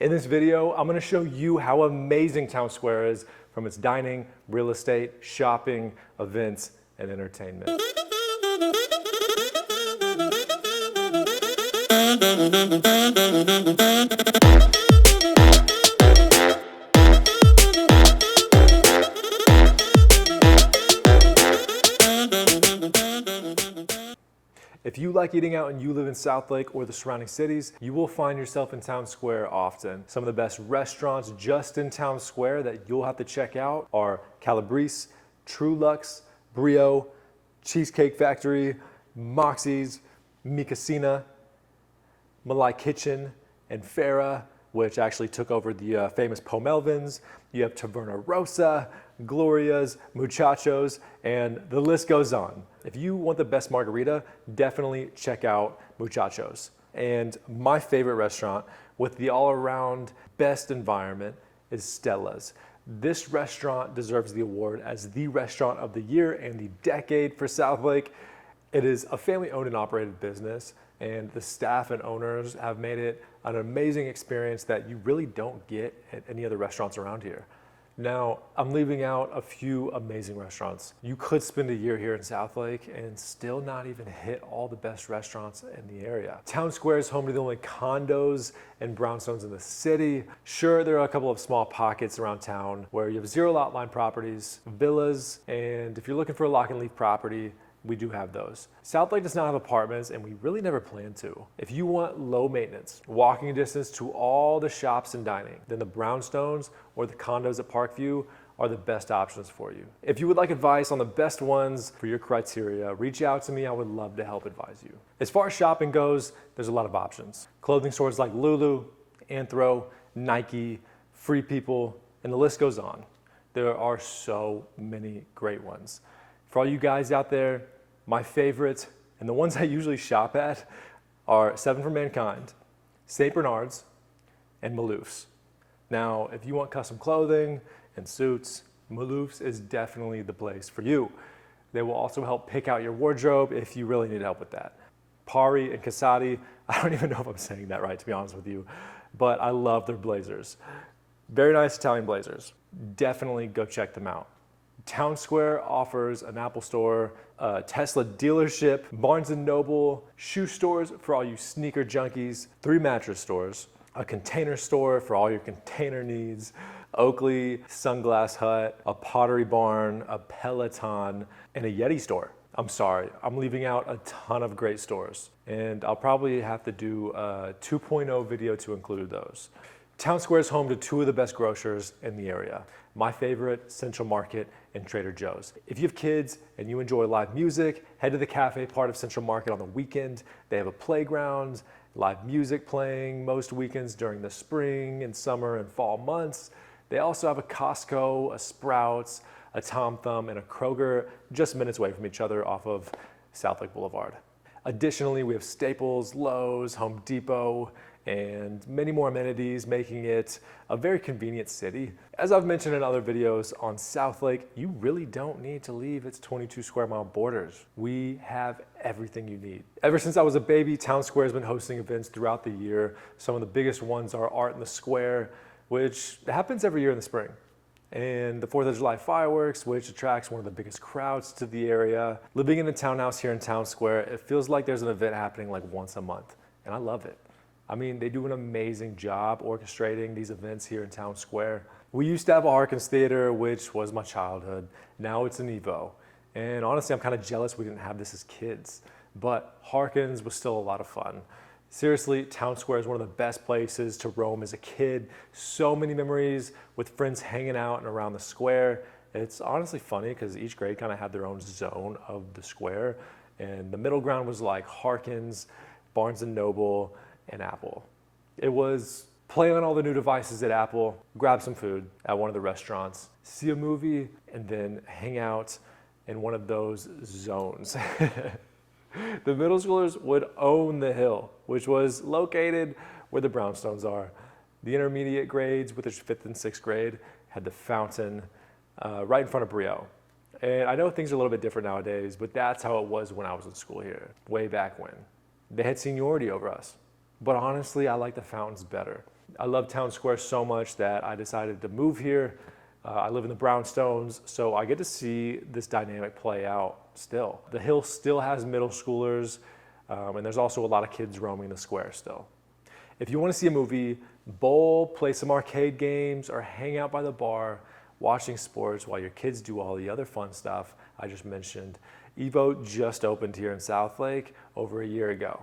In this video, I'm gonna show you how amazing Town Square is from its dining, real estate, shopping, events, and entertainment. If you like eating out and you live in Southlake or the surrounding cities, you will find yourself in Town Square often. Some of the best restaurants just in Town Square that you'll have to check out are Calabrese, True Luxe, Brio, Cheesecake Factory, Moxie's, Mi Casina, Malai Kitchen, and Farah, which actually took over the famous Pomelvins. You have Taverna Rosa, Gloria's, Muchachos, and the list goes on. If you want the best margarita, definitely check out Muchachos. And my favorite restaurant with the all-around best environment is Stella's. This restaurant deserves the award as the restaurant of the year and the decade for Southlake. It is a family-owned and operated business, and the staff and owners have made it an amazing experience that you really don't get at any other restaurants around here. Now, I'm leaving out a few amazing restaurants. You could spend a year here in Southlake and still not even hit all the best restaurants in the area. Town Square is home to the only condos and brownstones in the city. Sure, there are a couple of small pockets around town where you have zero lot line properties, villas, and if you're looking for a lock and leaf property, we do have those. Southlake does not have apartments, and we really never plan to. If you want low maintenance, walking distance to all the shops and dining, then the brownstones or the condos at Parkview are the best options for you. If you would like advice on the best ones for your criteria, reach out to me. I would love to help advise you. As far as shopping goes, there's a lot of options. Clothing stores like Lulu, Anthro, Nike, Free People, and the list goes on. There are so many great ones. For all you guys out there, my favorites, and the ones I usually shop at, are 7 for Mankind, St. Bernard's, and Malouf's. Now, if you want custom clothing and suits, Malouf's is definitely the place for you. They will also help pick out your wardrobe if you really need help with that. Pari and Casati, I don't even know if I'm saying that right, to be honest with you, but I love their blazers. Very nice Italian blazers. Definitely go check them out. Town Square offers an Apple store, a Tesla dealership, Barnes & Noble, shoe stores for all you sneaker junkies, 3 mattress stores, a container store for all your container needs, Oakley, Sunglass Hut, a Pottery Barn, a Peloton, and a Yeti store. I'm sorry, I'm leaving out a ton of great stores, and I'll probably have to do a 2.0 video to include those. Town Square is home to 2 of the best grocers in the area. My favorite, Central Market and Trader Joe's. If you have kids and you enjoy live music, head to the cafe part of Central Market on the weekend. They have a playground, live music playing most weekends during the spring and summer and fall months. They also have a Costco, a Sprouts, a Tom Thumb, and a Kroger just minutes away from each other off of Southlake Boulevard. Additionally, we have Staples, Lowe's, Home Depot, and many more amenities, making it a very convenient city. As I've mentioned in other videos on Southlake, you really don't need to leave its 22 square mile borders. We have everything you need. Ever since I was a baby, Town Square has been hosting events throughout the year. Some of the biggest ones are Art in the Square, which happens every year in the spring, and the 4th of July fireworks, which attracts one of the biggest crowds to the area. Living in a townhouse here in Town Square, it feels like there's an event happening like once a month, and I love it. I mean, they do an amazing job orchestrating these events here in Town Square. We used to have a Harkins Theater, which was my childhood. Now it's an Evo. And honestly, I'm kind of jealous we didn't have this as kids, but Harkins was still a lot of fun. Seriously, Town Square is one of the best places to roam as a kid. So many memories with friends hanging out and around the square. It's honestly funny because each grade kind of had their own zone of the square. And the middle ground was like Harkins, Barnes & Noble, and Apple. It was play on all the new devices at Apple, grab some food at one of the restaurants, see a movie, and then hang out in one of those zones. The middle schoolers would own the hill, which was located where the brownstones are. The intermediate grades, with their 5th and 6th grade, had the fountain right in front of Brio. And I know things are a little bit different nowadays, but that's how it was when I was in school here, way back when. They had seniority over us. But honestly, I like the fountains better. I love Town Square so much that I decided to move here. I live in the brownstones, so I get to see this dynamic play out still. The Hill still has middle schoolers, and there's also a lot of kids roaming the square still. If you want to see a movie, bowl, play some arcade games, or hang out by the bar watching sports while your kids do all the other fun stuff I just mentioned, Evo just opened here in Southlake over a year ago.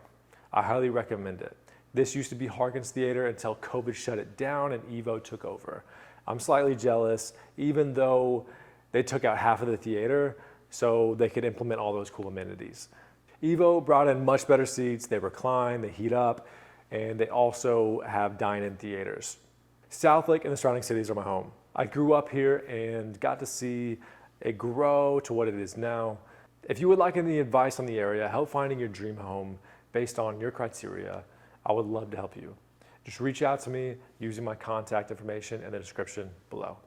I highly recommend it. This used to be Harkins Theater until COVID shut it down and Evo took over. I'm slightly jealous, even though they took out half of the theater so they could implement all those cool amenities. Evo brought in much better seats, they recline, they heat up, and they also have dine-in theaters. Southlake and the surrounding cities are my home. I grew up here and got to see it grow to what it is now. If you would like any advice on the area, help finding your dream home based on your criteria, I would love to help you. Just reach out to me using my contact information in the description below.